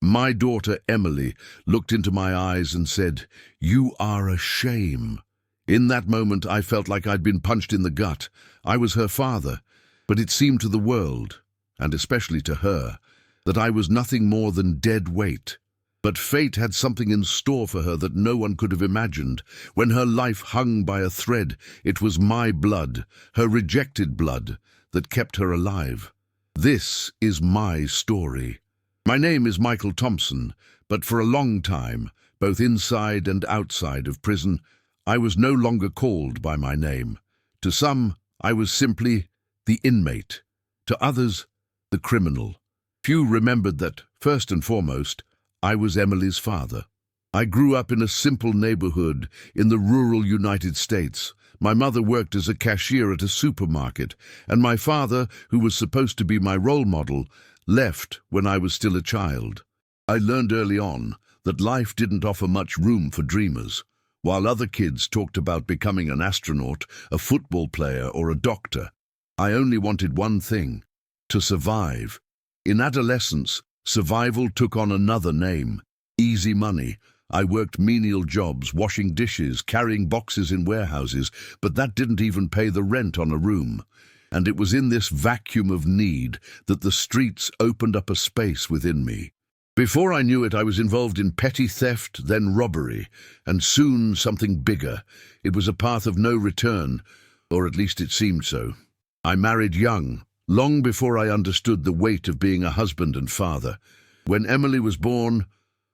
My daughter Emily looked into my eyes and said, "You are a shame." In that moment, I felt like I'd been punched in the gut. I was her father, but it seemed to the world, and especially to her, that I was nothing more than dead weight. But fate had something in store for her that no one could have imagined. When her life hung by a thread, it was my blood, her rejected blood, that kept her alive. This is my story. My name is Michael Thompson, but for a long time, both inside and outside of prison, I was no longer called by my name. To some, I was simply the inmate. To others, the criminal. Few remembered that, first and foremost, I was Emily's father. I grew up in a simple neighborhood in the rural United States. My mother worked as a cashier at a supermarket, and my father, who was supposed to be my role model, left when I was still a child. I learned early on that life didn't offer much room for dreamers. While other kids talked about becoming an astronaut, a football player, or a doctor, I only wanted one thing: to survive. In adolescence, survival took on another name: easy money. I worked menial jobs, washing dishes, carrying boxes in warehouses, but that didn't even pay the rent on a room. And it was in this vacuum of need that the streets opened up a space within me. Before I knew it, I was involved in petty theft, then robbery, and soon something bigger. It was a path of no return, or at least it seemed so. I married young, long before I understood the weight of being a husband and father. When Emily was born,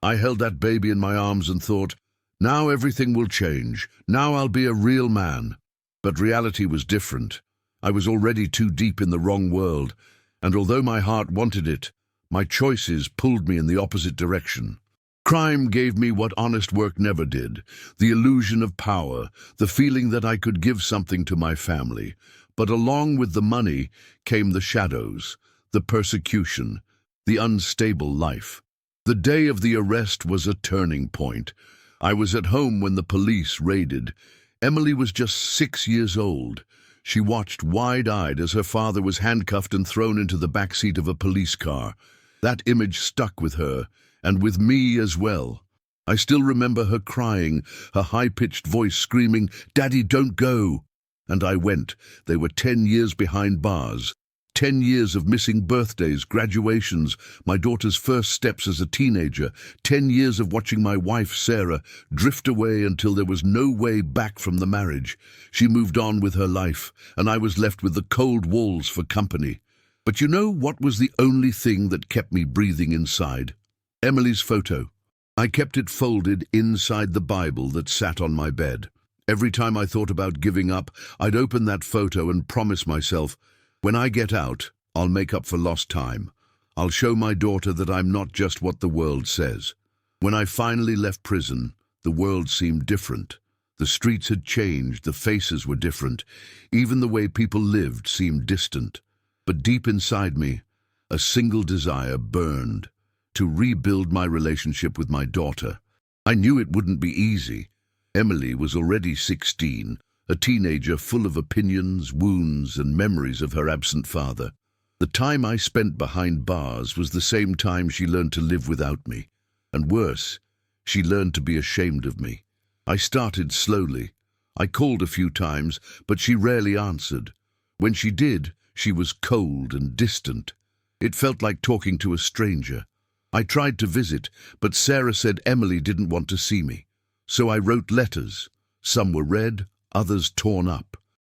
I held that baby in my arms and thought, now everything will change. Now I'll be a real man. But reality was different. I was already too deep in the wrong world, and although my heart wanted it, my choices pulled me in the opposite direction. Crime gave me what honest work never did: the illusion of power, the feeling that I could give something to my family. But along with the money came the shadows, the persecution, the unstable life. The day of the arrest was a turning point. I was at home when the police raided. Emily was just 6 years old. She watched wide-eyed as her father was handcuffed and thrown into the backseat of a police car. That image stuck with her, and with me as well. I still remember her crying, her high-pitched voice screaming, "Daddy, don't go!" And I went. They were 10 years behind bars. 10 years of missing birthdays, graduations, my daughter's first steps as a teenager. 10 years of watching my wife, Sarah, drift away until there was no way back from the marriage. She moved on with her life, and I was left with the cold walls for company. But you know what was the only thing that kept me breathing inside? Emily's photo. I kept it folded inside the Bible that sat on my bed. Every time I thought about giving up, I'd open that photo and promise myself, when I get out, I'll make up for lost time. I'll show my daughter that I'm not just what the world says. When I finally left prison, the world seemed different. The streets had changed, the faces were different. Even the way people lived seemed distant. But deep inside me, a single desire burned: to rebuild my relationship with my daughter. I knew it wouldn't be easy. Emily was already 16, a teenager full of opinions, wounds, and memories of her absent father. The time I spent behind bars was the same time she learned to live without me. And worse, she learned to be ashamed of me. I started slowly. I called a few times, but she rarely answered. When she did, she was cold and distant. It felt like talking to a stranger. I tried to visit, but Sarah said Emily didn't want to see me. So I wrote letters. Some were read, others torn up.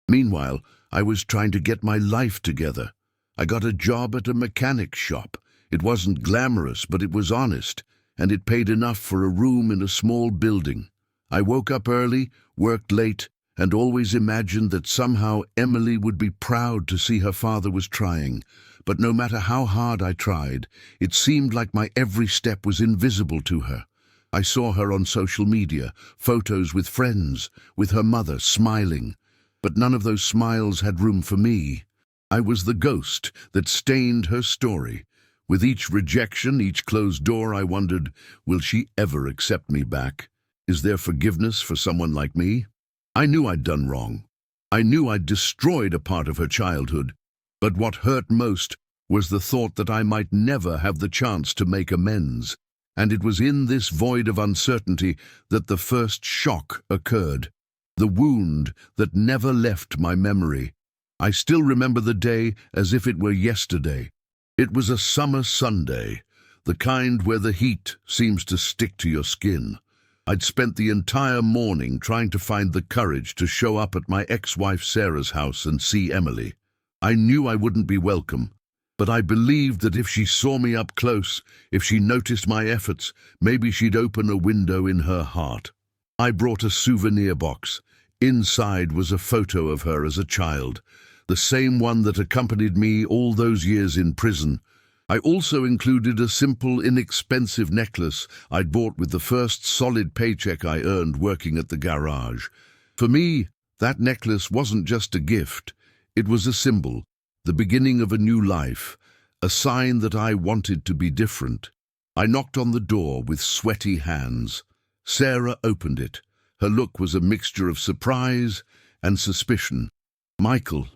Meanwhile, I was trying to get my life together. I got a job at a mechanic shop. It wasn't glamorous, but it was honest, and it paid enough for a room in a small building. I woke up early, worked late, and always imagined that somehow Emily would be proud to see her father was trying. But no matter how hard I tried, it seemed like my every step was invisible to her. I saw her on social media, photos with friends, with her mother, smiling. But none of those smiles had room for me. I was the ghost that stained her story. With each rejection, each closed door, I wondered, will she ever accept me back? Is there forgiveness for someone like me? I knew I'd done wrong. I knew I'd destroyed a part of her childhood. But what hurt most was the thought that I might never have the chance to make amends, and it was in this void of uncertainty that the first shock occurred, the wound that never left my memory. I still remember the day as if it were yesterday. It was a summer Sunday, the kind where the heat seems to stick to your skin. I'd spent the entire morning trying to find the courage to show up at my ex-wife Sarah's house and see Emily. I knew I wouldn't be welcome, but I believed that if she saw me up close, if she noticed my efforts, maybe she'd open a window in her heart. I brought a souvenir box. Inside was a photo of her as a child, the same one that accompanied me all those years in prison. I also included a simple, inexpensive necklace I'd bought with the first solid paycheck I earned working at the garage. For me, that necklace wasn't just a gift. It was a symbol, the beginning of a new life, a sign that I wanted to be different. I knocked on the door with sweaty hands. Sarah opened it. Her look was a mixture of surprise and suspicion. "Michael,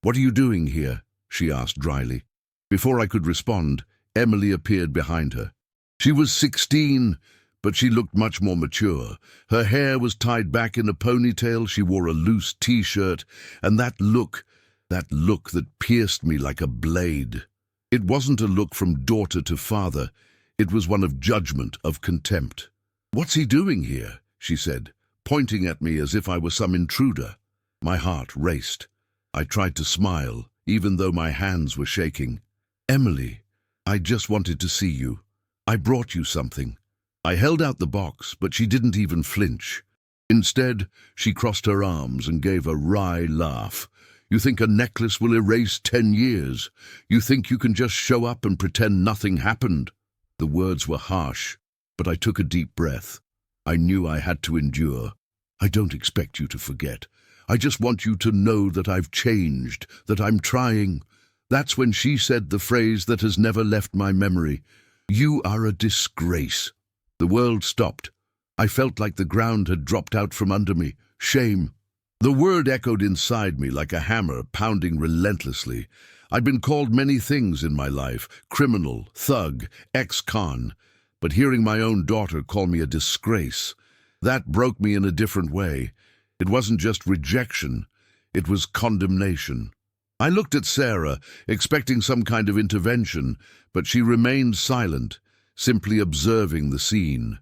what are you doing here?" she asked dryly. Before I could respond, Emily appeared behind her. She was 16, but she looked much more mature. Her hair was tied back in a ponytail, she wore a loose t-shirt, and that look that pierced me like a blade. It wasn't a look from daughter to father. It was one of judgment, of contempt. "What's he doing here?" she said, pointing at me as if I were some intruder. My heart raced. I tried to smile, even though my hands were shaking. "Emily, I just wanted to see you. I brought you something." I held out the box, but she didn't even flinch. Instead, she crossed her arms and gave a wry laugh. "You think a necklace will erase 10 years? You think you can just show up and pretend nothing happened?" The words were harsh, but I took a deep breath. I knew I had to endure. "I don't expect you to forget. I just want you to know that I've changed, that I'm trying." That's when she said the phrase that has never left my memory. "You are a disgrace." The world stopped. I felt like the ground had dropped out from under me. Shame. The word echoed inside me like a hammer pounding relentlessly. I'd been called many things in my life: criminal, thug, ex-con. But hearing my own daughter call me a disgrace, that broke me in a different way. It wasn't just rejection, it was condemnation. I looked at Sarah, expecting some kind of intervention, but she remained silent, simply observing the scene.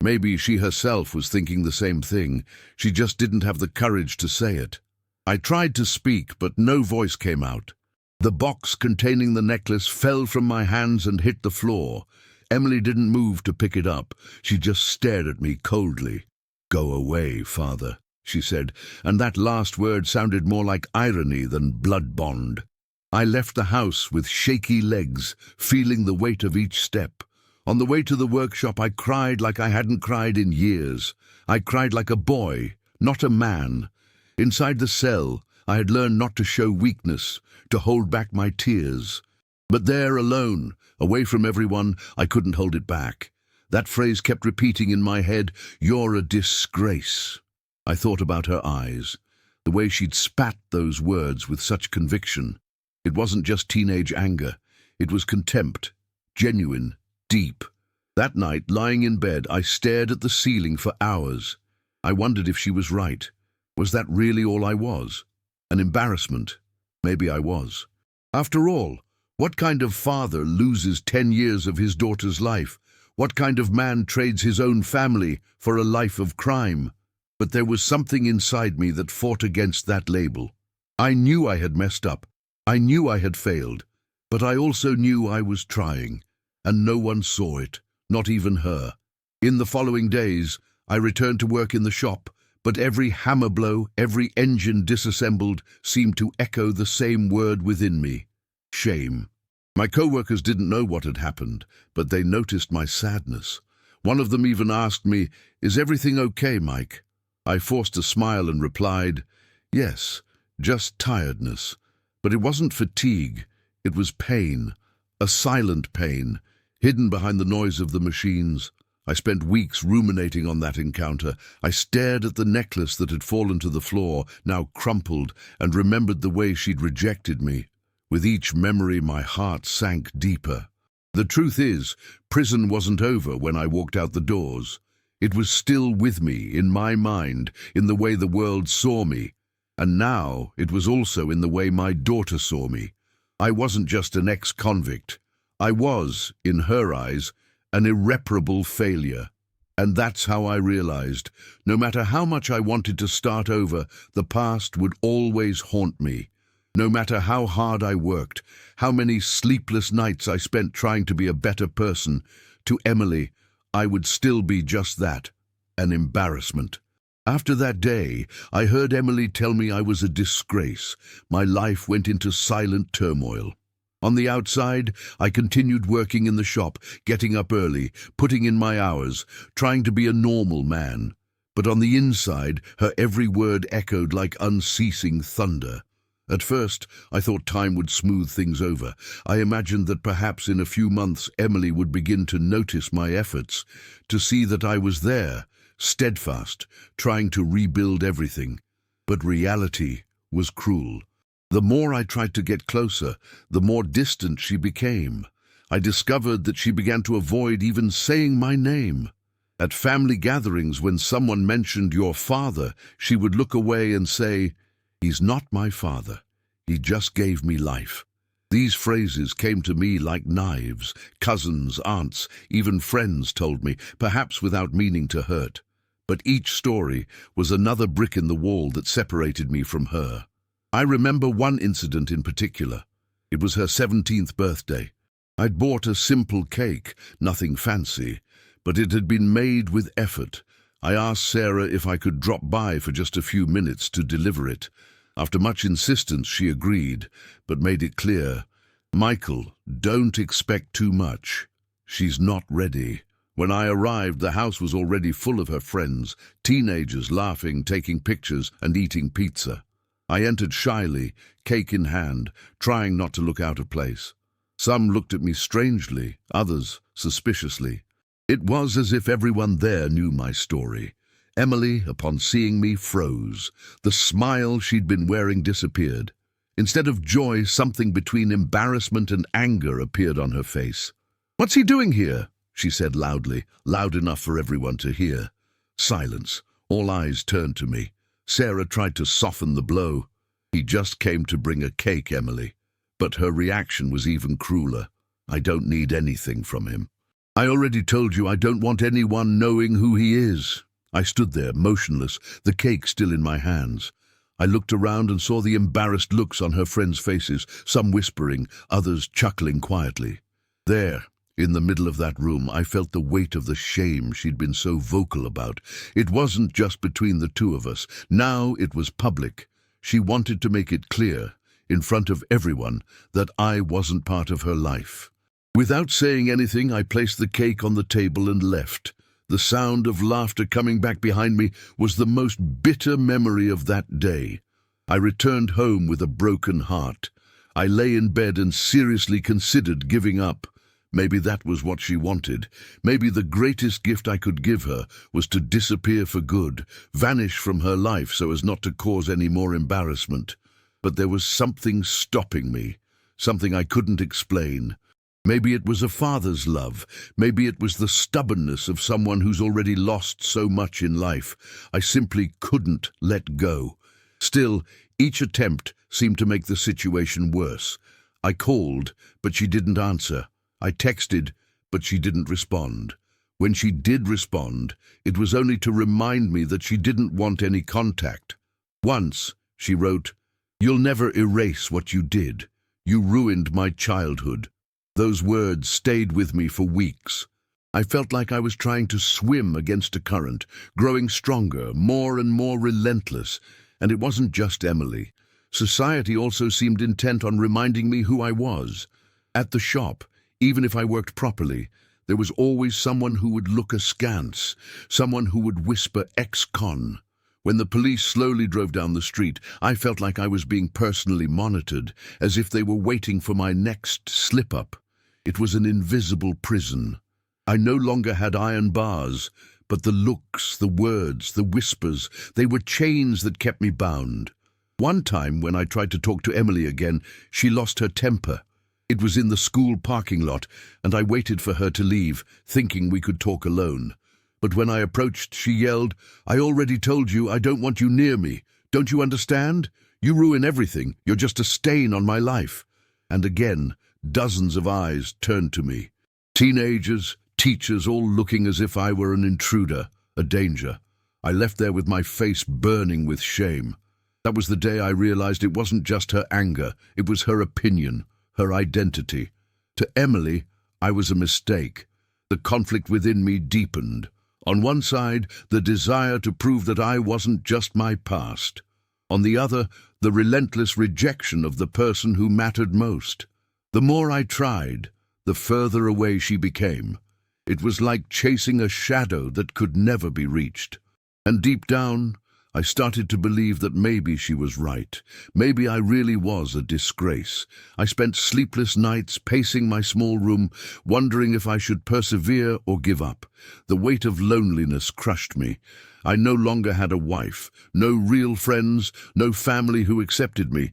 Maybe she herself was thinking the same thing. She just didn't have the courage to say it. I tried to speak, but no voice came out. The box containing the necklace fell from my hands and hit the floor. Emily didn't move to pick it up. She just stared at me coldly. "Go away, father," she said, and that last word sounded more like irony than blood bond. I left the house with shaky legs, feeling the weight of each step. On the way to the workshop, I cried like I hadn't cried in years. I cried like a boy, not a man. Inside the cell, I had learned not to show weakness, to hold back my tears. But there, alone, away from everyone, I couldn't hold it back. That phrase kept repeating in my head, "You're a disgrace." I thought about her eyes, the way she'd spat those words with such conviction. It wasn't just teenage anger. It was contempt, genuine, deep. That night, lying in bed, I stared at the ceiling for hours. I wondered if she was right. Was that really all I was? An embarrassment? Maybe I was. After all, what kind of father loses 10 years of his daughter's life? What kind of man trades his own family for a life of crime? But there was something inside me that fought against that label. I knew I had messed up. I knew I had failed. But I also knew I was trying. And no one saw it, not even her. In the following days, I returned to work in the shop, but every hammer blow, every engine disassembled, seemed to echo the same word within me: shame. My co-workers didn't know what had happened, but they noticed my sadness. One of them even asked me, "Is everything okay, Mike?" I forced a smile and replied, "Yes, just tiredness." But it wasn't fatigue, it was pain, a silent pain, hidden behind the noise of the machines. I spent weeks ruminating on that encounter. I stared at the necklace that had fallen to the floor, now crumpled, and remembered the way she'd rejected me. With each memory, my heart sank deeper. The truth is, prison wasn't over when I walked out the doors. It was still with me, in my mind, in the way the world saw me. And now it was also in the way my daughter saw me. I wasn't just an ex-convict. I was, in her eyes, an irreparable failure. And that's how I realized, no matter how much I wanted to start over, the past would always haunt me. No matter how hard I worked, how many sleepless nights I spent trying to be a better person, to Emily, I would still be just that, an embarrassment. After that day, I heard Emily tell me I was a disgrace. My life went into silent turmoil. On the outside, I continued working in the shop, getting up early, putting in my hours, trying to be a normal man. But on the inside, her every word echoed like unceasing thunder. At first, I thought time would smooth things over. I imagined that perhaps in a few months Emily would begin to notice my efforts, to see that I was there, steadfast, trying to rebuild everything. But reality was cruel. The more I tried to get closer, the more distant she became. I discovered that she began to avoid even saying my name. At family gatherings, when someone mentioned your father, she would look away and say, "He's not my father. He just gave me life." These phrases came to me like knives. Cousins, aunts, even friends told me, perhaps without meaning to hurt. But each story was another brick in the wall that separated me from her. I remember one incident in particular. It was her 17th birthday. I'd bought a simple cake, nothing fancy, but it had been made with effort. I asked Sarah if I could drop by for just a few minutes to deliver it. After much insistence, she agreed, but made it clear, "Michael, don't expect too much. She's not ready." When I arrived, the house was already full of her friends, teenagers laughing, taking pictures, and eating pizza. I entered shyly, cake in hand, trying not to look out of place. Some looked at me strangely, others suspiciously. It was as if everyone there knew my story. Emily, upon seeing me, froze. The smile she'd been wearing disappeared. Instead of joy, something between embarrassment and anger appeared on her face. "What's he doing here?" she said loudly, loud enough for everyone to hear. Silence. All eyes turned to me. Sarah tried to soften the blow. "He just came to bring a cake, Emily." But her reaction was even crueler. "I don't need anything from him. I already told you I don't want anyone knowing who he is." I stood there, motionless, the cake still in my hands. I looked around and saw the embarrassed looks on her friends' faces, some whispering, others chuckling quietly. There, in the middle of that room, I felt the weight of the shame she'd been so vocal about. It wasn't just between the two of us. Now it was public. She wanted to make it clear, in front of everyone, that I wasn't part of her life. Without saying anything, I placed the cake on the table and left. The sound of laughter coming back behind me was the most bitter memory of that day. I returned home with a broken heart. I lay in bed and seriously considered giving up. Maybe that was what she wanted. Maybe the greatest gift I could give her was to disappear for good, vanish from her life so as not to cause any more embarrassment. But there was something stopping me, something I couldn't explain. Maybe it was a father's love. Maybe it was the stubbornness of someone who's already lost so much in life. I simply couldn't let go. Still, each attempt seemed to make the situation worse. I called, but she didn't answer. I texted, but she didn't respond. When she did respond, it was only to remind me that she didn't want any contact. Once, she wrote, "You'll never erase what you did. You ruined my childhood." Those words stayed with me for weeks. I felt like I was trying to swim against a current, growing stronger, more and more relentless. And it wasn't just Emily. Society also seemed intent on reminding me who I was. At the shop, even if I worked properly, there was always someone who would look askance, someone who would whisper ex-con. When the police slowly drove down the street, I felt like I was being personally monitored, as if they were waiting for my next slip-up. It was an invisible prison. I no longer had iron bars, but the looks, the words, the whispers, they were chains that kept me bound. One time when I tried to talk to Emily again, she lost her temper. It was in the school parking lot, and I waited for her to leave, thinking we could talk alone. But when I approached, she yelled, "I already told you I don't want you near me. Don't you understand? You ruin everything. You're just a stain on my life." And again, dozens of eyes turned to me. Teenagers, teachers, all looking as if I were an intruder, a danger. I left there with my face burning with shame. That was the day I realized it wasn't just her anger, it was her opinion, her identity. To Emily, I was a mistake. The conflict within me deepened. On one side, the desire to prove that I wasn't just my past. On the other, the relentless rejection of the person who mattered most. The more I tried, the further away she became. It was like chasing a shadow that could never be reached. And deep down, I started to believe that maybe she was right. Maybe I really was a disgrace. I spent sleepless nights pacing my small room, wondering if I should persevere or give up. The weight of loneliness crushed me. I no longer had a wife, no real friends, no family who accepted me.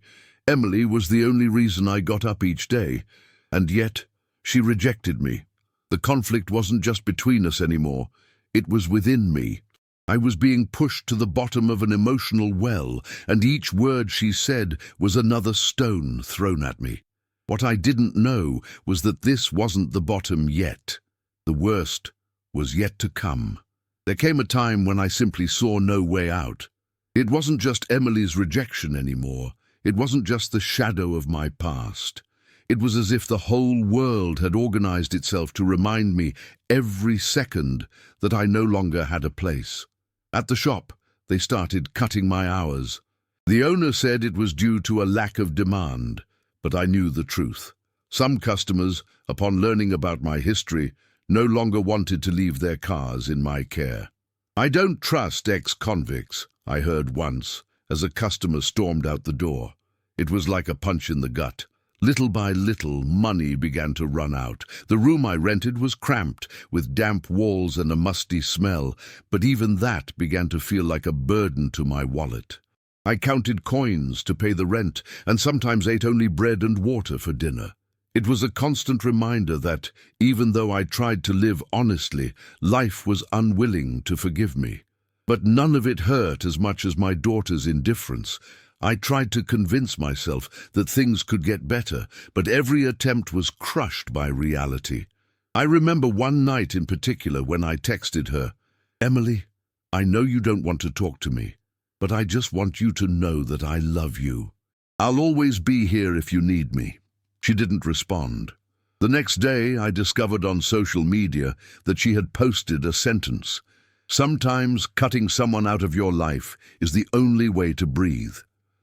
Emily was the only reason I got up each day, and yet she rejected me. The conflict wasn't just between us anymore, it was within me. I was being pushed to the bottom of an emotional well, and each word she said was another stone thrown at me. What I didn't know was that this wasn't the bottom yet. The worst was yet to come. There came a time when I simply saw no way out. It wasn't just Emily's rejection anymore. It wasn't just the shadow of my past. It was as if the whole world had organized itself to remind me every second that I no longer had a place. At the shop, they started cutting my hours. The owner said it was due to a lack of demand, but I knew the truth. Some customers, upon learning about my history, no longer wanted to leave their cars in my care. "I don't trust ex-convicts," I heard once, as a customer stormed out the door. It was like a punch in the gut. Little by little, money began to run out. The room I rented was cramped, with damp walls and a musty smell, but even that began to feel like a burden to my wallet. I counted coins to pay the rent, and sometimes ate only bread and water for dinner. It was a constant reminder that, even though I tried to live honestly, life was unwilling to forgive me. But none of it hurt as much as my daughter's indifference. I tried to convince myself that things could get better, but every attempt was crushed by reality. I remember one night in particular when I texted her, "Emily, I know you don't want to talk to me, but I just want you to know that I love you. I'll always be here if you need me." She didn't respond. The next day, I discovered on social media that she had posted a sentence. "Sometimes cutting someone out of your life is the only way to breathe."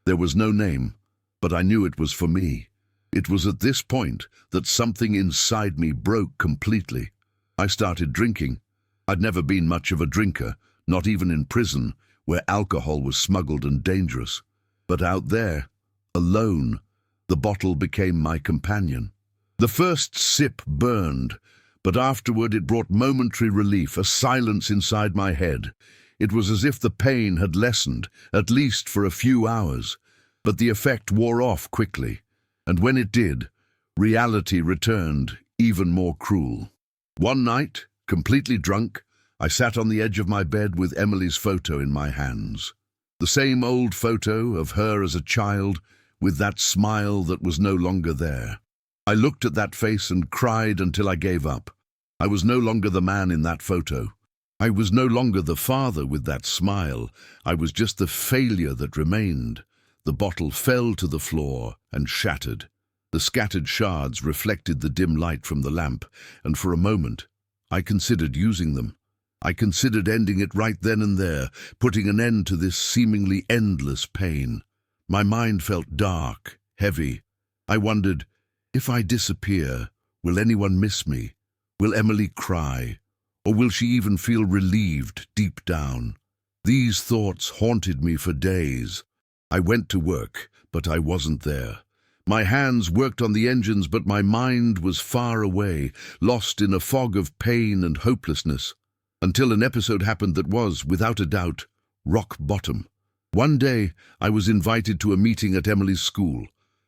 There was no name, but I knew it was for me. It was at this point that something inside me broke completely. I started drinking. I'd never been much of a drinker, not even in prison, where alcohol was smuggled and dangerous. But out there, alone, the bottle became my companion. The first sip burned, but afterward it brought momentary relief, a silence inside my head. It was as if the pain had lessened, at least for a few hours, but the effect wore off quickly, and when it did, reality returned, even more cruel. One night, completely drunk, I sat on the edge of my bed with Emily's photo in my hands. The same old photo of her as a child, with that smile that was no longer there. I looked at that face and cried until I gave up. I was no longer the man in that photo. I was no longer the father with that smile. I was just the failure that remained. The bottle fell to the floor and shattered. The scattered shards reflected the dim light from the lamp, and for a moment, I considered using them. I considered ending it right then and there, putting an end to this seemingly endless pain. My mind felt dark, heavy. I wondered, if I disappear, will anyone miss me? Will Emily cry? Or will she even feel relieved deep down? These thoughts haunted me for days. I went to work, but I wasn't there. My hands worked on the engines, but my mind was far away, lost in a fog of pain and hopelessness, until an episode happened that was, without a doubt, rock bottom. One day, I was invited to a meeting at Emily's school.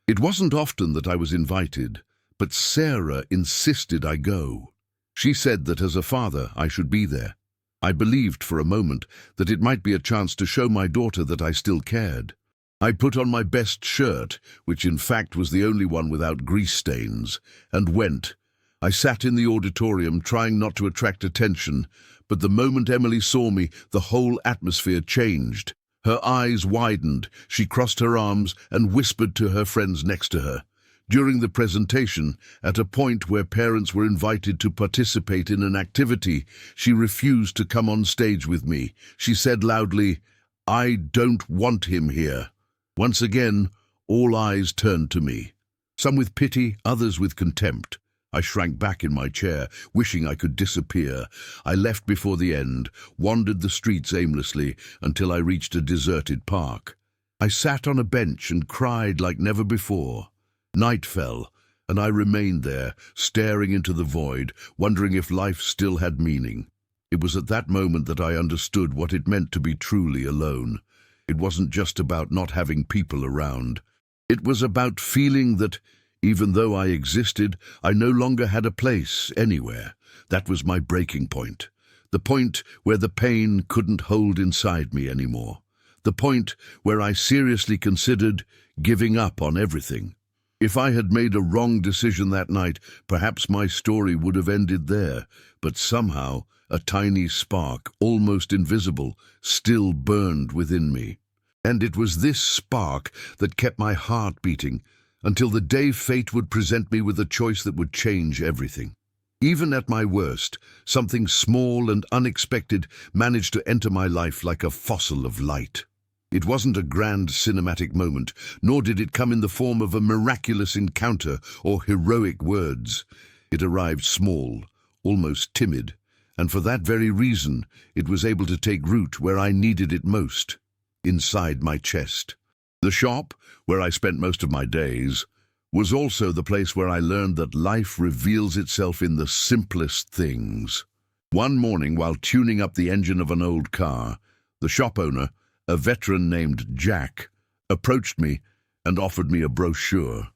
It wasn't often that I was invited, but Sarah insisted I go. She said that as a father, I should be there. I believed for a moment that it might be a chance to show my daughter that I still cared. I put on my best shirt, which in fact was the only one without grease stains, and went. I sat in the auditorium trying not to attract attention, but the moment Emily saw me, the whole atmosphere changed. Her eyes widened, she crossed her arms and whispered to her friends next to her. During the presentation, at a point where parents were invited to participate in an activity, she refused to come on stage with me. She said loudly, "I don't want him here." Once again, all eyes turned to me. Some with pity, others with contempt. I shrank back in my chair, wishing I could disappear. I left before the end, wandered the streets aimlessly until I reached a deserted park. I sat on a bench and cried like never before. Night fell, and I remained there, staring into the void, wondering if life still had meaning. It was at that moment that I understood what it meant to be truly alone. It wasn't just about not having people around. It was about feeling that, even though I existed, I no longer had a place anywhere. That was my breaking point. The point where the pain couldn't hold inside me anymore. The point where I seriously considered giving up on everything. If I had made a wrong decision that night, perhaps my story would have ended there. But somehow, a tiny spark, almost invisible, still burned within me. And it was this spark that kept my heart beating, until the day fate would present me with a choice that would change everything. Even at my worst, something small and unexpected managed to enter my life like a fossil of light. It wasn't a grand cinematic moment, nor did it come in the form of a miraculous encounter or heroic words. It arrived small, almost timid, and for that very reason, it was able to take root where I needed it most, inside my chest. The shop, where I spent most of my days, was also the place where I learned that life reveals itself in the simplest things. One morning, while tuning up the engine of an old car, the shop owner, a veteran named Jack, approached me and offered me a brochure.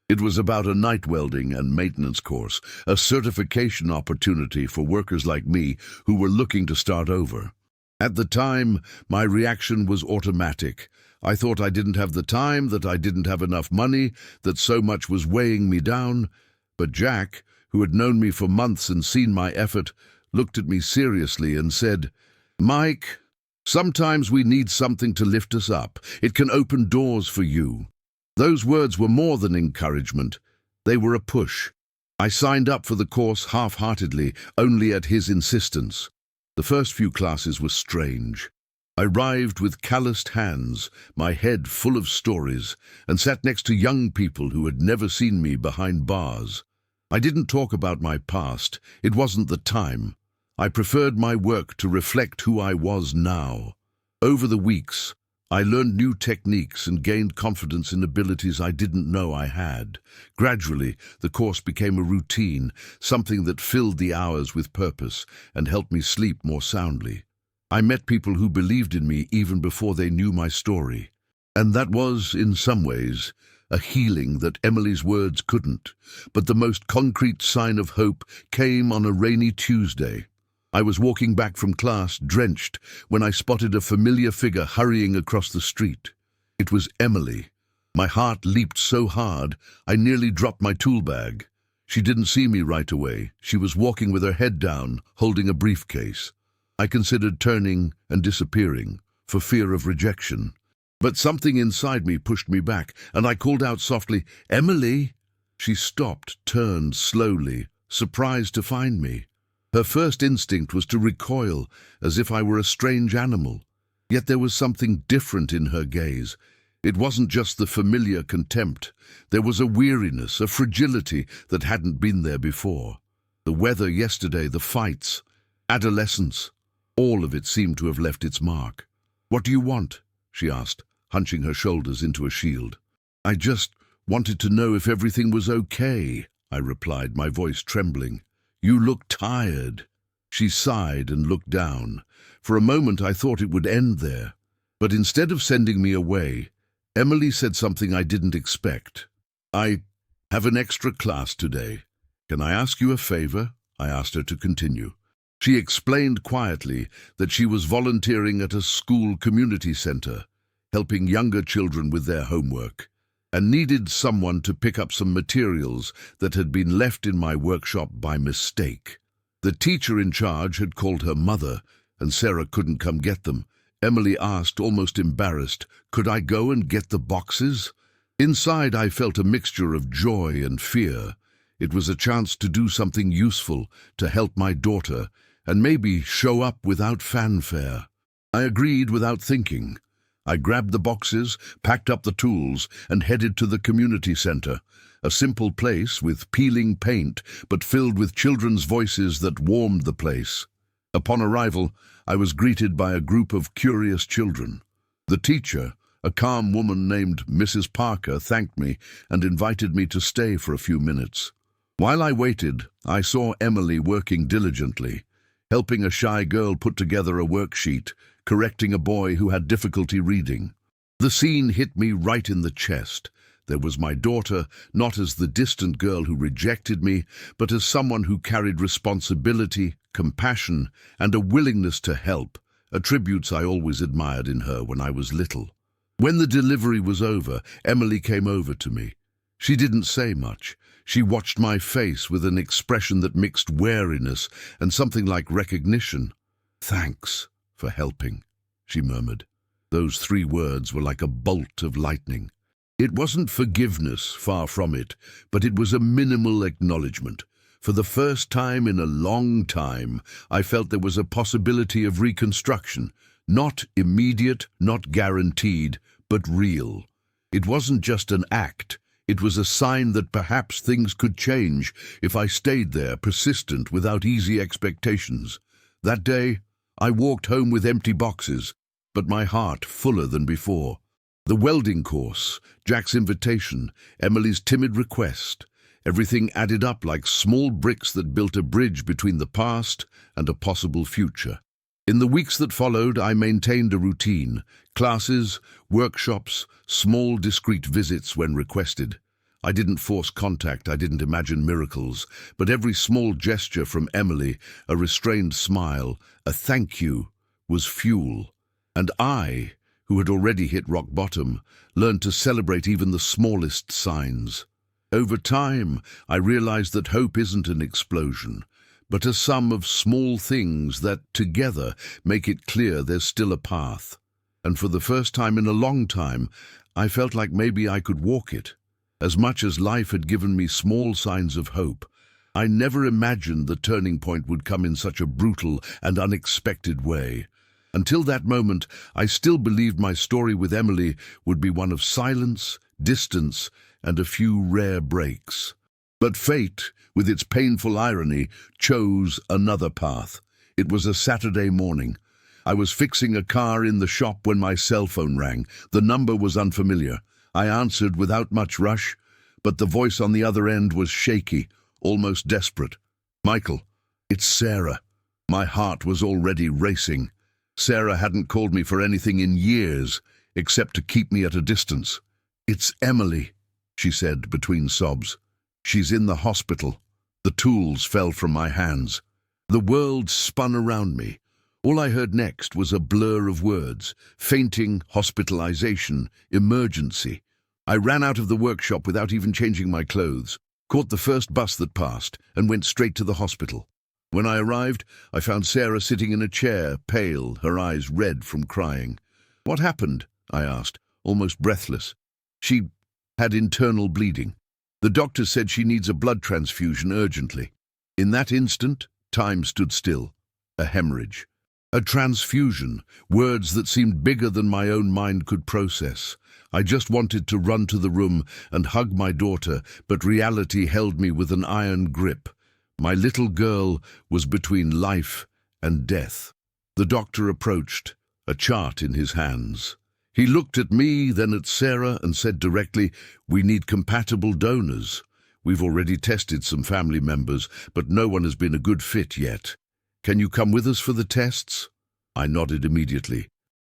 It was about a night welding and maintenance course, a certification opportunity for workers like me who were looking to start over. At the time, my reaction was automatic. I thought I didn't have the time, that I didn't have enough money, that so much was weighing me down. But Jack, who had known me for months and seen my effort, looked at me seriously and said, "Mike, sometimes we need something to lift us up. It can open doors for you." Those words were more than encouragement. They were a push. I signed up for the course half-heartedly, only at his insistence. The first few classes were strange. I arrived with calloused hands, my head full of stories, and sat next to young people who had never seen me behind bars. I didn't talk about my past. It wasn't the time. I preferred my work to reflect who I was now. Over the weeks, I learned new techniques and gained confidence in abilities I didn't know I had. Gradually, the course became a routine, something that filled the hours with purpose and helped me sleep more soundly. I met people who believed in me even before they knew my story. And that was, in some ways, a healing that Emily's words couldn't. But the most concrete sign of hope came on a rainy Tuesday. I was walking back from class, drenched, when I spotted a familiar figure hurrying across the street. It was Emily. My heart leaped so hard, I nearly dropped my tool bag. She didn't see me right away. She was walking with her head down, holding a briefcase. I considered turning and disappearing, for fear of rejection. But something inside me pushed me back, and I called out softly, "Emily!" She stopped, turned slowly, surprised to find me. Her first instinct was to recoil, as if I were a strange animal. Yet there was something different in her gaze. It wasn't just the familiar contempt. There was a weariness, a fragility that hadn't been there before. The weather yesterday, the fights, adolescence, all of it seemed to have left its mark. "What do you want?" she asked, hunching her shoulders into a shield. "I just wanted to know if everything was okay," I replied, my voice trembling. "You look tired." She sighed and looked down. For a moment I thought it would end there. But instead of sending me away, Emily said something I didn't expect. "I have an extra class today. Can I ask you a favor?" I asked her to continue. She explained quietly that she was volunteering at a school community center, helping younger children with their homework, and needed someone to pick up some materials that had been left in my workshop by mistake. The teacher in charge had called her mother, and Sarah couldn't come get them. Emily asked, almost embarrassed, could I go and get the boxes? Inside, I felt a mixture of joy and fear. It was a chance to do something useful, to help my daughter, and maybe show up without fanfare. I agreed without thinking. I grabbed the boxes, packed up the tools, and headed to the community center, a simple place with peeling paint, but filled with children's voices that warmed the place. Upon arrival, I was greeted by a group of curious children. The teacher, a calm woman named Mrs. Parker, thanked me and invited me to stay for a few minutes. While I waited, I saw Emily working diligently, helping a shy girl put together a worksheet, correcting a boy who had difficulty reading. The scene hit me right in the chest. There was my daughter, not as the distant girl who rejected me, but as someone who carried responsibility, compassion, and a willingness to help, attributes I always admired in her when I was little. When the delivery was over, Emily came over to me. She didn't say much. She watched my face with an expression that mixed wariness and something like recognition. "Thanks for helping," she murmured. Those 3 words were like a bolt of lightning. It wasn't forgiveness, far from it, but it was a minimal acknowledgement. For the first time in a long time, I felt there was a possibility of reconstruction. Not immediate, not guaranteed, but real. It wasn't just an act. It was a sign that perhaps things could change if I stayed there, persistent, without easy expectations. That day, I walked home with empty boxes, but my heart fuller than before. The welding course, Jack's invitation, Emily's timid request, everything added up like small bricks that built a bridge between the past and a possible future. In the weeks that followed, I maintained a routine: classes, workshops, small discreet visits when requested. I didn't force contact, I didn't imagine miracles, but every small gesture from Emily, a restrained smile, a thank you, was fuel. And I, who had already hit rock bottom, learned to celebrate even the smallest signs. Over time, I realized that hope isn't an explosion, but a sum of small things that, together, make it clear there's still a path. And for the first time in a long time, I felt like maybe I could walk it. As much as life had given me small signs of hope, I never imagined the turning point would come in such a brutal and unexpected way. Until that moment, I still believed my story with Emily would be one of silence, distance, and a few rare breaks. But fate, with its painful irony, chose another path. It was a Saturday morning. I was fixing a car in the shop when my cell phone rang. The number was unfamiliar. I answered without much rush, but the voice on the other end was shaky, almost desperate. "Michael, it's Sarah." My heart was already racing. Sarah hadn't called me for anything in years, except to keep me at a distance. "It's Emily," she said between sobs. "She's in the hospital." The tools fell from my hands. The world spun around me. All I heard next was a blur of words: fainting, hospitalization, emergency. I ran out of the workshop without even changing my clothes, caught the first bus that passed, and went straight to the hospital. When I arrived, I found Sarah sitting in a chair, pale, her eyes red from crying. "What happened?" I asked, almost breathless. "She had internal bleeding. The doctor said she needs a blood transfusion urgently." In that instant, time stood still. A hemorrhage. A transfusion, words that seemed bigger than my own mind could process. I just wanted to run to the room and hug my daughter, but reality held me with an iron grip. My little girl was between life and death. The doctor approached, a chart in his hands. He looked at me, then at Sarah, and said directly, "We need compatible donors. We've already tested some family members, but no one has been a good fit yet. Can you come with us for the tests?" I nodded immediately.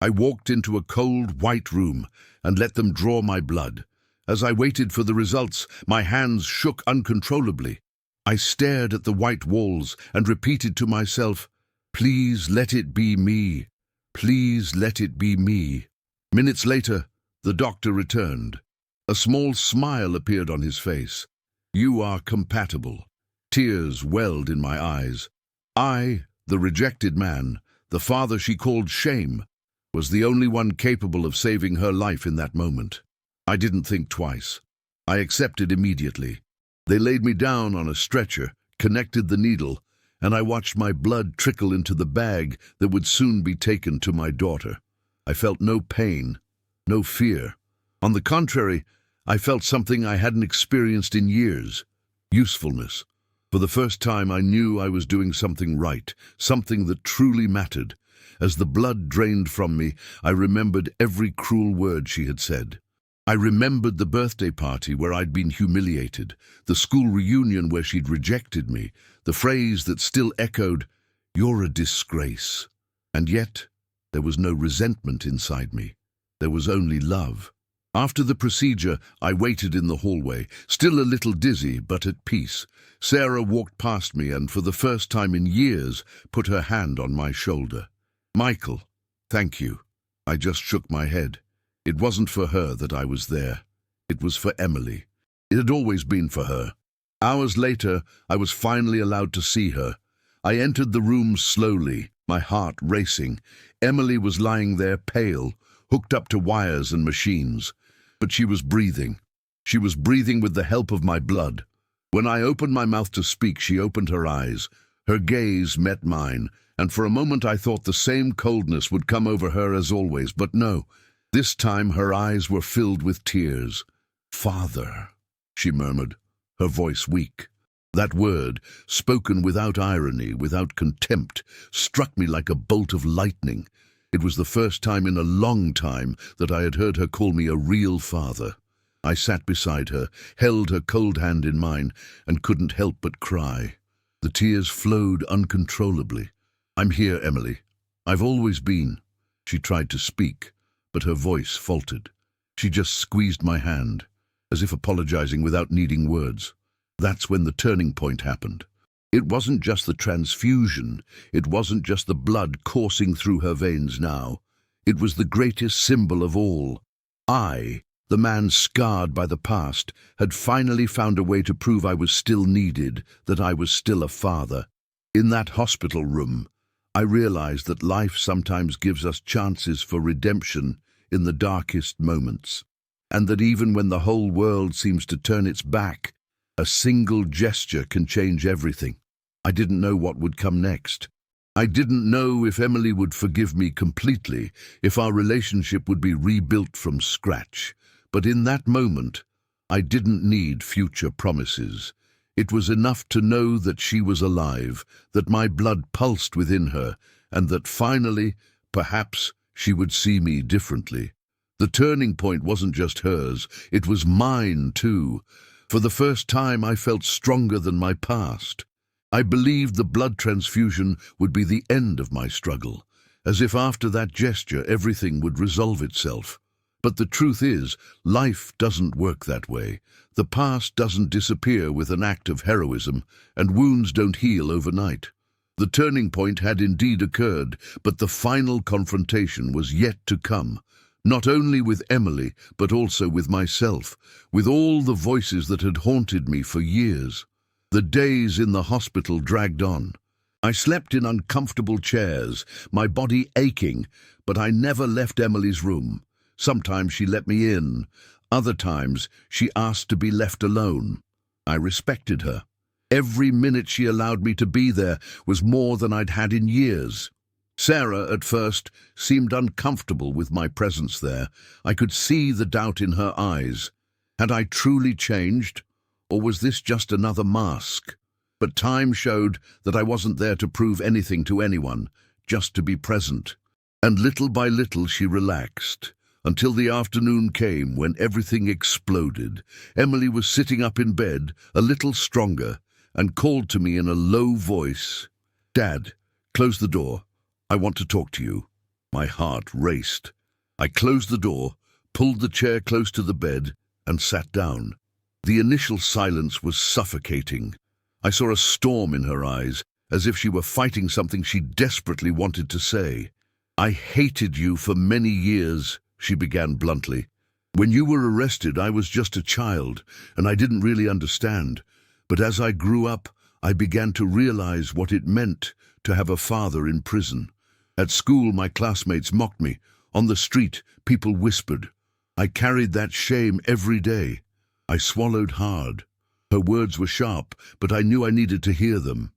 I walked into a cold, white room and let them draw my blood. As I waited for the results, my hands shook uncontrollably. I stared at the white walls and repeated to myself, "Please let it be me. Please let it be me." Minutes later, the doctor returned. A small smile appeared on his face. "You are compatible." Tears welled in my eyes. I, the rejected man, the father she called shame, was the only one capable of saving her life in that moment. I didn't think twice. I accepted immediately. They laid me down on a stretcher, connected the needle, and I watched my blood trickle into the bag that would soon be taken to my daughter. I felt no pain, no fear. On the contrary, I felt something I hadn't experienced in years: usefulness. For the first time, I knew I was doing something right, something that truly mattered. As the blood drained from me, I remembered every cruel word she had said. I remembered the birthday party where I'd been humiliated, the school reunion where she'd rejected me, the phrase that still echoed, "You're a disgrace." And yet, there was no resentment inside me. There was only love. After the procedure, I waited in the hallway, still a little dizzy but at peace. Sarah walked past me and, for the first time in years, put her hand on my shoulder. "Michael, thank you." I just shook my head. It wasn't for her that I was there. It was for Emily. It had always been for her. Hours later, I was finally allowed to see her. I entered the room slowly, my heart racing. Emily was lying there pale, hooked up to wires and machines. But she was breathing. She was breathing with the help of my blood. When I opened my mouth to speak, she opened her eyes. Her gaze met mine, and for a moment I thought the same coldness would come over her as always, but no. This time her eyes were filled with tears. "Father," she murmured, her voice weak. That word, spoken without irony, without contempt, struck me like a bolt of lightning. It was the first time in a long time that I had heard her call me a real father. I sat beside her, held her cold hand in mine, and couldn't help but cry. The tears flowed uncontrollably. "I'm here, Emily. I've always been." She tried to speak, but her voice faltered. She just squeezed my hand, as if apologizing without needing words. That's when the turning point happened. It wasn't just the transfusion. It wasn't just the blood coursing through her veins now. It was the greatest symbol of all. I, the man scarred by the past, had finally found a way to prove I was still needed, that I was still a father. In that hospital room, I realized that life sometimes gives us chances for redemption in the darkest moments, and that even when the whole world seems to turn its back, a single gesture can change everything. I didn't know what would come next. I didn't know if Emily would forgive me completely, if our relationship would be rebuilt from scratch. But in that moment, I didn't need future promises. It was enough to know that she was alive, that my blood pulsed within her, and that finally, perhaps, she would see me differently. The turning point wasn't just hers, it was mine too. For the first time, I felt stronger than my past. I believed the blood transfusion would be the end of my struggle, as if after that gesture everything would resolve itself. But the truth is, life doesn't work that way. The past doesn't disappear with an act of heroism, and wounds don't heal overnight. The turning point had indeed occurred, but the final confrontation was yet to come, not only with Emily, but also with myself, with all the voices that had haunted me for years. The days in the hospital dragged on. I slept in uncomfortable chairs, my body aching, but I never left Emily's room. Sometimes she let me in. Other times she asked to be left alone. I respected her. Every minute she allowed me to be there was more than I'd had in years. Sarah, at first, seemed uncomfortable with my presence there. I could see the doubt in her eyes. Had I truly changed, or was this just another mask? But time showed that I wasn't there to prove anything to anyone, just to be present. And little by little she relaxed, until the afternoon came when everything exploded. Emily was sitting up in bed, a little stronger, and called to me in a low voice, "Dad, close the door. I want to talk to you." My heart raced. I closed the door, pulled the chair close to the bed, and sat down. The initial silence was suffocating. I saw a storm in her eyes, as if she were fighting something she desperately wanted to say. "I hated you for many years," she began bluntly. "When you were arrested, I was just a child, and I didn't really understand. But as I grew up, I began to realize what it meant to have a father in prison. At school, my classmates mocked me. On the street, people whispered. I carried that shame every day." I swallowed hard. Her words were sharp, but I knew I needed to hear them.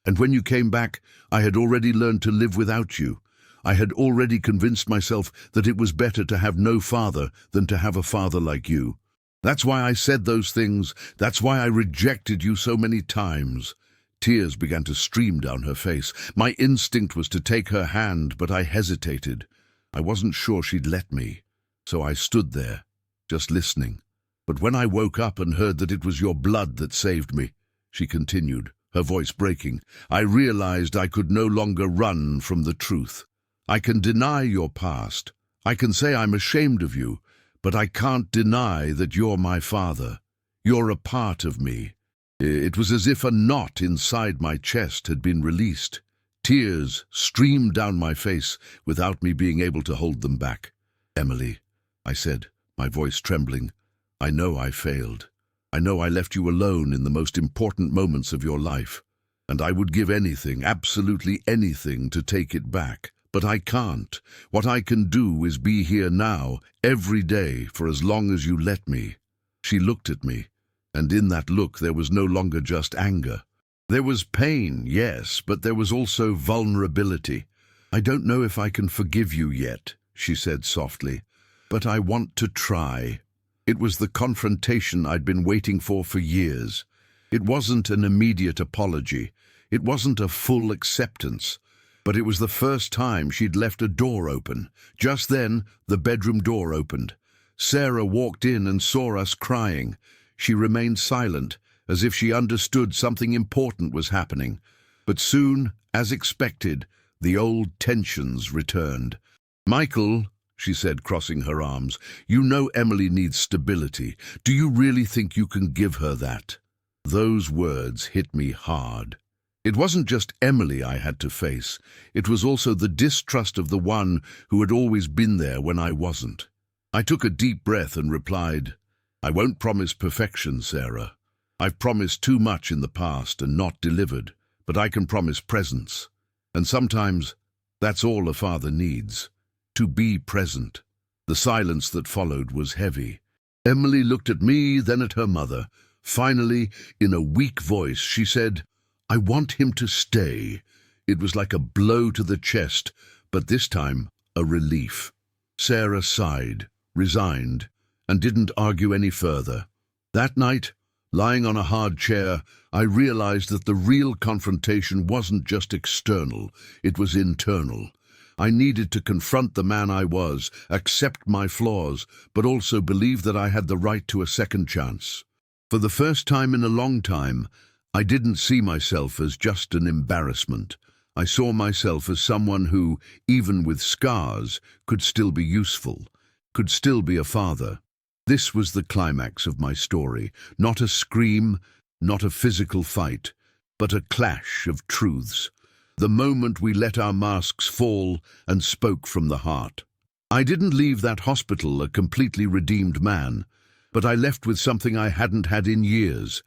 "And when you came back, I had already learned to live without you. I had already convinced myself that it was better to have no father than to have a father like you. That's why I said those things. That's why I rejected you so many times." Tears began to stream down her face. My instinct was to take her hand, but I hesitated. I wasn't sure she'd let me, so I stood there, just listening. "But when I woke up and heard that it was your blood that saved me," she continued, her voice breaking, "I realized I could no longer run from the truth. I can deny your past. I can say I'm ashamed of you, but I can't deny that you're my father. You're a part of me." It was as if a knot inside my chest had been released. Tears streamed down my face without me being able to hold them back. "Emily," I said, my voice trembling, "I know I failed. I know I left you alone in the most important moments of your life, and I would give anything, absolutely anything, to take it back. But I can't. What I can do is be here now, every day, for as long as you let me." She looked at me, and in that look there was no longer just anger. There was pain, yes, but there was also vulnerability. "I don't know if I can forgive you yet," she said softly, "but I want to try." It was the confrontation I'd been waiting for years. It wasn't an immediate apology. It wasn't a full acceptance. But it was the first time she'd left a door open. Just then, the bedroom door opened. Sarah walked in and saw us crying. She remained silent, as if she understood something important was happening. But soon, as expected, the old tensions returned. "Michael," she said, crossing her arms, "you know Emily needs stability. Do you really think you can give her that?" Those words hit me hard. It wasn't just Emily I had to face. It was also the distrust of the one who had always been there when I wasn't. I took a deep breath and replied, "I won't promise perfection, Sarah. I've promised too much in the past and not delivered, but I can promise presence. And sometimes that's all a father needs, to be present." The silence that followed was heavy. Emily looked at me, then at her mother. Finally, in a weak voice, she said, "I want him to stay." It was like a blow to the chest, but this time a relief. Sarah sighed, resigned, and didn't argue any further. That night, lying on a hard chair, I realized that the real confrontation wasn't just external, it was internal. I needed to confront the man I was, accept my flaws, but also believe that I had the right to a second chance. For the first time in a long time, I didn't see myself as just an embarrassment. I saw myself as someone who, even with scars, could still be useful, could still be a father. This was the climax of my story, not a scream, not a physical fight, but a clash of truths. The moment we let our masks fall and spoke from the heart. I didn't leave that hospital a completely redeemed man, but I left with something I hadn't had in years,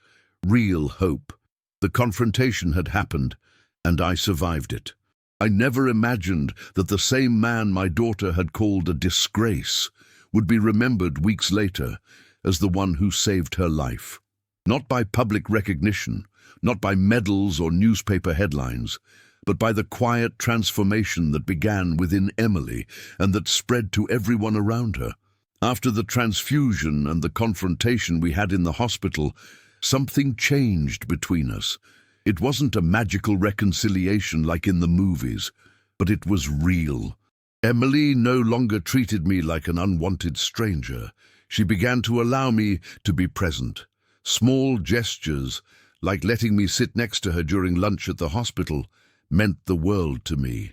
real hope. The confrontation had happened, and I survived it. I never imagined that the same man my daughter had called a disgrace would be remembered weeks later as the one who saved her life. Not by public recognition, not by medals or newspaper headlines, but by the quiet transformation that began within Emily and that spread to everyone around her. After the transfusion and the confrontation we had in the hospital, something changed between us. It wasn't a magical reconciliation like in the movies, but it was real. Emily no longer treated me like an unwanted stranger. She began to allow me to be present. Small gestures, like letting me sit next to her during lunch at the hospital, meant the world to me.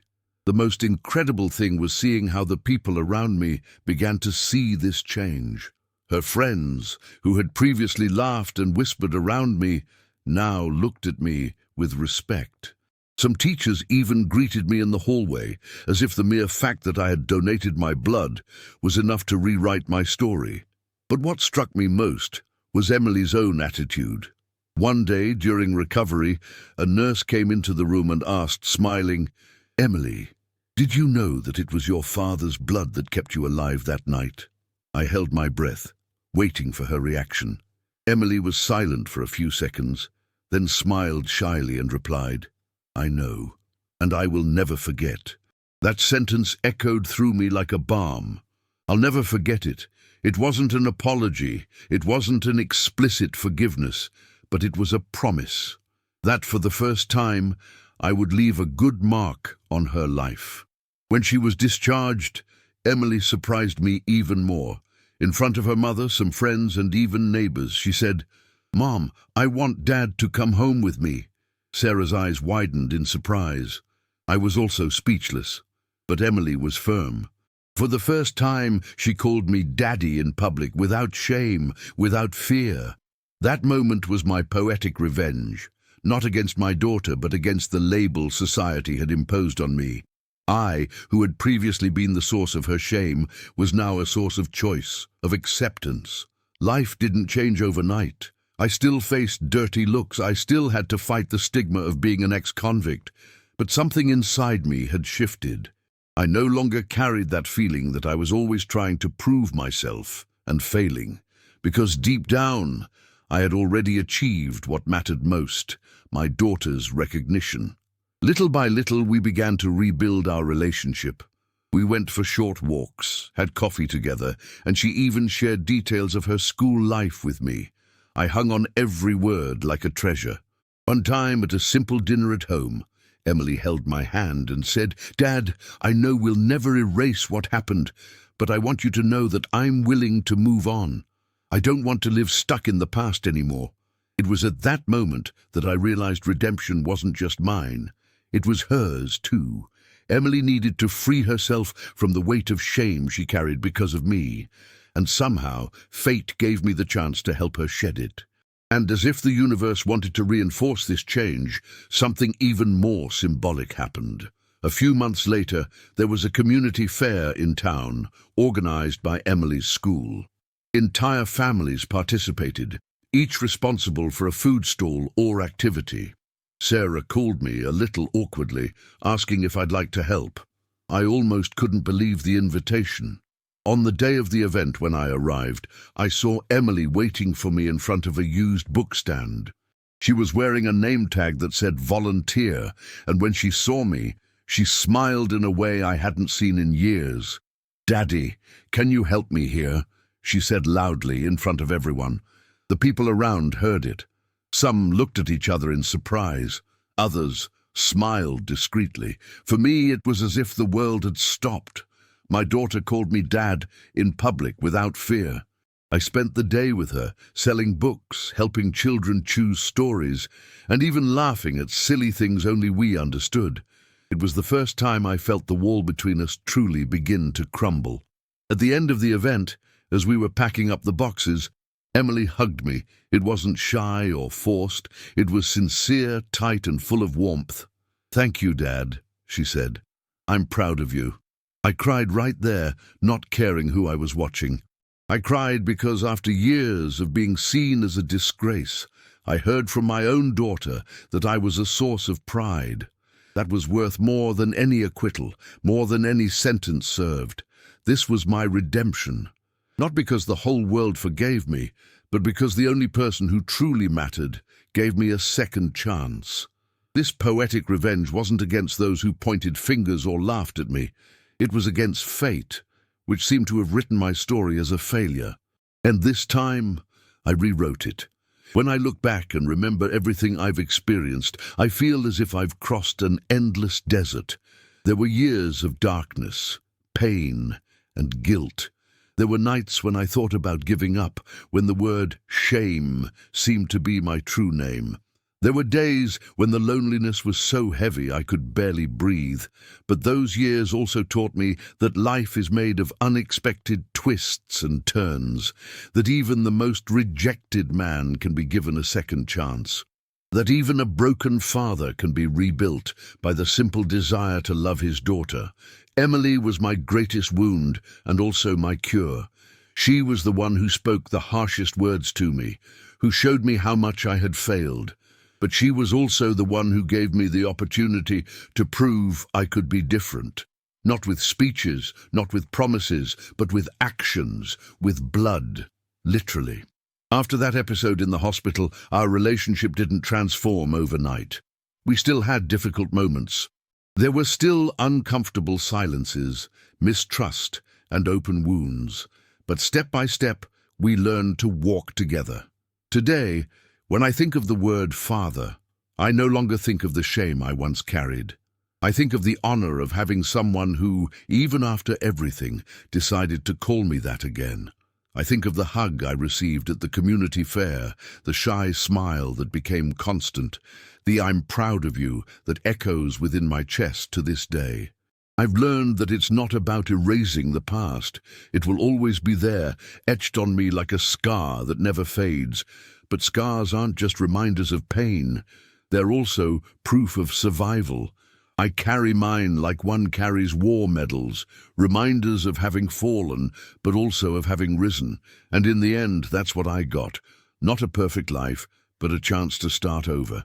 The most incredible thing was seeing how the people around me began to see this change. Her friends, who had previously laughed and whispered around me, now looked at me with respect. Some teachers even greeted me in the hallway, as if the mere fact that I had donated my blood was enough to rewrite my story. But what struck me most was Emily's own attitude. One day, during recovery, a nurse came into the room and asked, smiling, "Emily, did you know that it was your father's blood that kept you alive that night?" I held my breath, waiting for her reaction. Emily was silent for a few seconds, then smiled shyly and replied, "I know, and I will never forget." That sentence echoed through me like a balm. I'll never forget it. It wasn't an apology, it wasn't an explicit forgiveness, but it was a promise that for the first time I would leave a good mark on her life. When she was discharged, Emily surprised me even more. In front of her mother, some friends, and even neighbors, she said, "Mom, I want Dad to come home with me." Sarah's eyes widened in surprise. I was also speechless, but Emily was firm. For the first time, she called me Daddy in public, without shame, without fear. That moment was my poetic revenge, not against my daughter, but against the label society had imposed on me. I, who had previously been the source of her shame, was now a source of choice, of acceptance. Life didn't change overnight. I still faced dirty looks, I still had to fight the stigma of being an ex-convict, but something inside me had shifted. I no longer carried that feeling that I was always trying to prove myself and failing, because deep down I had already achieved what mattered most, my daughter's recognition. Little by little we began to rebuild our relationship. We went for short walks, had coffee together, and she even shared details of her school life with me. I hung on every word like a treasure. One time at a simple dinner at home, Emily held my hand and said, "Dad, I know we'll never erase what happened, but I want you to know that I'm willing to move on. I don't want to live stuck in the past anymore." It was at that moment that I realized redemption wasn't just mine. It was hers too. Emily needed to free herself from the weight of shame she carried because of me, and somehow fate gave me the chance to help her shed it. And as if the universe wanted to reinforce this change, something even more symbolic happened. A few months later, there was a community fair in town, organized by Emily's school. Entire families participated, each responsible for a food stall or activity. Sarah called me a little awkwardly, asking if I'd like to help. I almost couldn't believe the invitation. On the day of the event when I arrived, I saw Emily waiting for me in front of a used book stand. She was wearing a name tag that said volunteer, and when she saw me, she smiled in a way I hadn't seen in years. "Daddy, can you help me here?" she said loudly in front of everyone. The people around heard it. Some looked at each other in surprise. Others smiled discreetly. For me, it was as if the world had stopped. My daughter called me Dad in public without fear. I spent the day with her, selling books, helping children choose stories, and even laughing at silly things only we understood. It was the first time I felt the wall between us truly begin to crumble. At the end of the event, as we were packing up the boxes, Emily hugged me. It wasn't shy or forced. It was sincere, tight, and full of warmth. "Thank you, Dad," she said. "I'm proud of you." I cried right there, not caring who I was watching. I cried because after years of being seen as a disgrace, I heard from my own daughter that I was a source of pride. That was worth more than any acquittal, more than any sentence served. This was my redemption. Not because the whole world forgave me, but because the only person who truly mattered gave me a second chance. This poetic revenge wasn't against those who pointed fingers or laughed at me. It was against fate, which seemed to have written my story as a failure. And this time, I rewrote it. When I look back and remember everything I've experienced, I feel as if I've crossed an endless desert. There were years of darkness, pain, and guilt. There were nights when I thought about giving up, when the word shame seemed to be my true name. There were days when the loneliness was so heavy I could barely breathe, but those years also taught me that life is made of unexpected twists and turns, that even the most rejected man can be given a second chance, that even a broken father can be rebuilt by the simple desire to love his daughter. Emily was my greatest wound and also my cure. She was the one who spoke the harshest words to me, who showed me how much I had failed. But she was also the one who gave me the opportunity to prove I could be different. Not with speeches, not with promises, but with actions, with blood, literally. After that episode in the hospital, our relationship didn't transform overnight. We still had difficult moments. There were still uncomfortable silences, mistrust, and open wounds. But step by step, we learned to walk together. Today, when I think of the word father, I no longer think of the shame I once carried. I think of the honor of having someone who, even after everything, decided to call me that again. I think of the hug I received at the community fair, the shy smile that became constant, the "I'm proud of you" that echoes within my chest to this day. I've learned that it's not about erasing the past. It will always be there, etched on me like a scar that never fades. But scars aren't just reminders of pain. They're also proof of survival. I carry mine like one carries war medals, reminders of having fallen, but also of having risen. And in the end, that's what I got. Not a perfect life, but a chance to start over.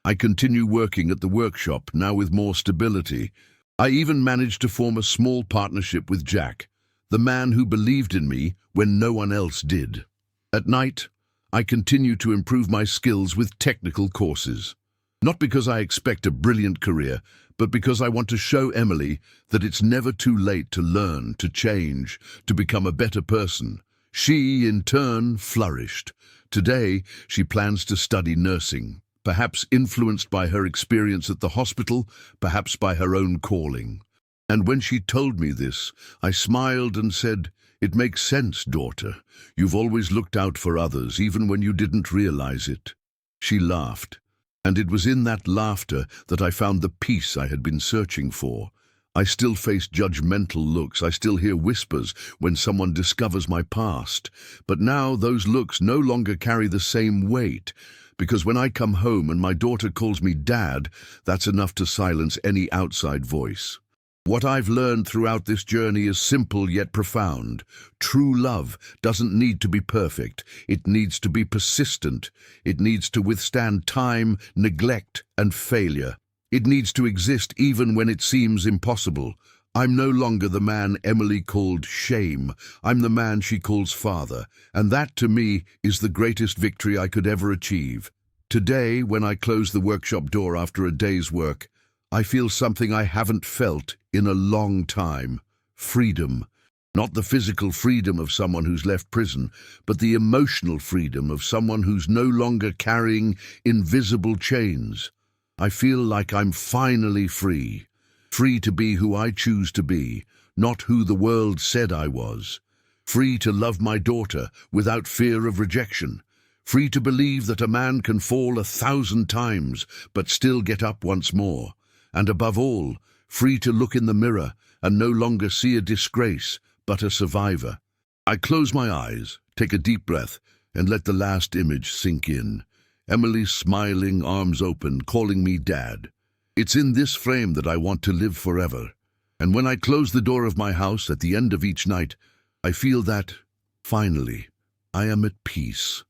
I continue working at the workshop, now with more stability. I even managed to form a small partnership with Jack, the man who believed in me when no one else did. At night, I continue to improve my skills with technical courses. Not because I expect a brilliant career, but because I want to show Emily that it's never too late to learn, to change, to become a better person. She, in turn, flourished. Today, she plans to study nursing, perhaps influenced by her experience at the hospital, perhaps by her own calling. And when she told me this, I smiled and said, "It makes sense, daughter. You've always looked out for others, even when you didn't realize it." She laughed, and it was in that laughter that I found the peace I had been searching for. I still face judgmental looks, I still hear whispers when someone discovers my past, but now those looks no longer carry the same weight, because when I come home and my daughter calls me Dad, that's enough to silence any outside voice. What I've learned throughout this journey is simple yet profound. True love doesn't need to be perfect. It needs to be persistent. It needs to withstand time, neglect, and failure. It needs to exist even when it seems impossible. I'm no longer the man Emily called shame. I'm the man she calls father. And that, to me, is the greatest victory I could ever achieve. Today, when I close the workshop door after a day's work, I feel something I haven't felt in a long time. Freedom. Not the physical freedom of someone who's left prison, but the emotional freedom of someone who's no longer carrying invisible chains. I feel like I'm finally free. Free to be who I choose to be, not who the world said I was. Free to love my daughter without fear of rejection. Free to believe that a man can fall 1,000 times, but still get up once more. And above all, free to look in the mirror and no longer see a disgrace, but a survivor. I close my eyes, take a deep breath, and let the last image sink in. Emily smiling, arms open, calling me Dad. It's in this frame that I want to live forever. And when I close the door of my house at the end of each night, I feel that, finally, I am at peace.